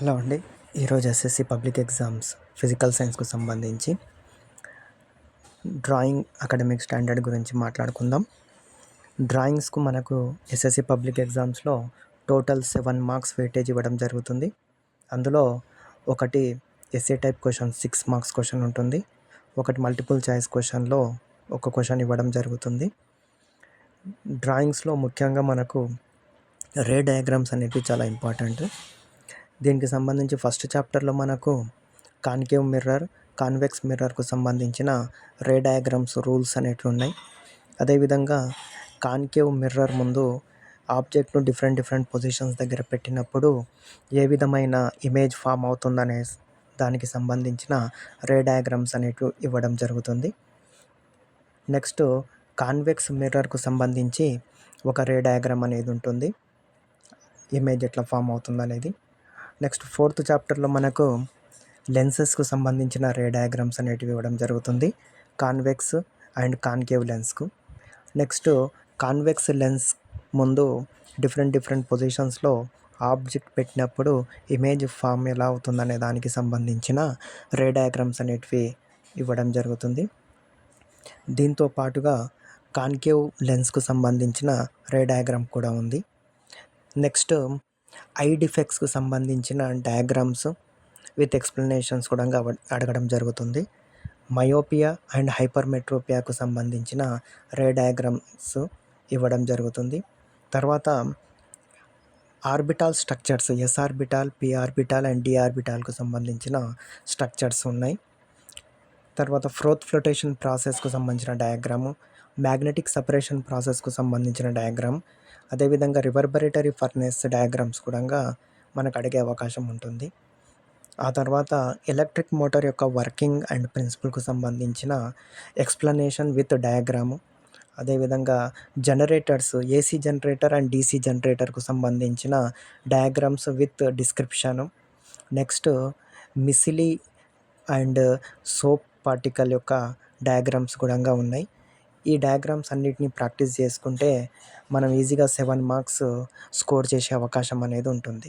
Hello అండి. ఈరోజు SSC public exams physical సైన్స్కు సంబంధించి డ్రాయింగ్ అకాడమిక్ స్టాండర్డ్ గురించి మాట్లాడుకుందాం. డ్రాయింగ్స్కు మనకు ఎస్ఎస్సి పబ్లిక్ ఎగ్జామ్స్లో టోటల్ 7 మార్క్స్ వెయిటేజ్ ఇవ్వడం జరుగుతుంది. అందులో ఒకటి SA type question 6 marks question ఉంటుంది. ఒకటి మల్టిపుల్ చాయిస్ క్వశ్చన్లో ఒక క్వశ్చన్ ఇవ్వడం జరుగుతుంది. డ్రాయింగ్స్లో ముఖ్యంగా మనకు రే డయాగ్రామ్స్ అనేవి చాలా ఇంపార్టెంట్. దీనికి సంబంధించి ఫస్ట్ చాప్టర్లో మనకు కాన్కేవ్ మిర్రర్, కాన్వెక్స్ మిర్రర్కు సంబంధించిన రే డయాగ్రామ్స్ రూల్స్ అనేటివి ఉన్నాయి. అదేవిధంగా కాన్కేవ్ మిర్రర్ ముందు ఆబ్జెక్ట్ను డిఫరెంట్ పొజిషన్స్ దగ్గర పెట్టినప్పుడు ఏ విధమైన ఇమేజ్ ఫామ్ అవుతుందనే దానికి సంబంధించిన రే డయాగ్రామ్స్ అనేటివి ఇవ్వడం జరుగుతుంది. నెక్స్ట్ కాన్వెక్స్ మిర్రర్కు సంబంధించి ఒక రే డయాగ్రామ్ అనేది ఉంటుంది, ఇమేజ్ ఎట్లా ఫామ్ అవుతుందనేది. నెక్స్ట్ ఫోర్త్ చాప్టర్లో మనకు లెన్సెస్కు సంబంధించిన రే డయాగ్రామ్స్ అనేటివి ఇవ్వడం జరుగుతుంది, కాన్వెక్స్ అండ్ కాన్కేవ్ లెన్స్కు. నెక్స్ట్ కాన్వెక్స్ లెన్స్ ముందు డిఫరెంట్ పొజిషన్స్లో ఆబ్జెక్ట్ పెట్టినప్పుడు ఇమేజ్ ఫామ్ ఎలా అవుతుందనే దానికి సంబంధించిన రే డయాగ్రామ్స్ అనేటివి ఇవ్వడం జరుగుతుంది. దీంతో పాటుగా కాన్కేవ్ లెన్స్కు సంబంధించిన రే డయాగ్రామ్ కూడా ఉంది. నెక్స్ట్ ఐ డిఫెక్ట్స్కు సంబంధించిన డయాగ్రామ్స్ విత్ ఎక్స్ప్లెనేషన్స్ కూడా అడగడం జరుగుతుంది. మయోపియా అండ్ హైపర్మెట్రోపియాకు సంబంధించిన రే డయాగ్రామ్స్ ఇవ్వడం జరుగుతుంది. తర్వాత orbital structures, S orbital, P orbital and D ఆర్బిటాల్కు సంబంధించిన స్ట్రక్చర్స్ ఉన్నాయి. తర్వాత ఫ్రోత్ ఫ్లోటేషన్ ప్రాసెస్కు సంబంధించిన డయాగ్రాము, మ్యాగ్నెటిక్ సపరేషన్ ప్రాసెస్కు సంబంధించిన డయాగ్రామ్, అదేవిధంగా రివర్బరేటరీ ఫర్నేస్ డయాగ్రామ్స్ కూడా మనకు అడిగే అవకాశం ఉంటుంది. ఆ తర్వాత ఎలక్ట్రిక్ మోటార్ యొక్క వర్కింగ్ అండ్ ప్రిన్సిపల్కు సంబంధించిన ఎక్స్ప్లెనేషన్ విత్ డయాగ్రాము, అదేవిధంగా generators, AC generator and DC జనరేటర్కు సంబంధించిన diagrams with description. Next micelle and soap particle యొక్క డయాగ్రామ్స్ కూడా ఉన్నాయి. ఈ డయాగ్రామ్స్ అన్నిటినీ ప్రాక్టీస్ చేసుకుంటే మనం ఈజీగా 7 మార్క్స్ స్కోర్ చేసే అవకాశం అనేది ఉంటుంది.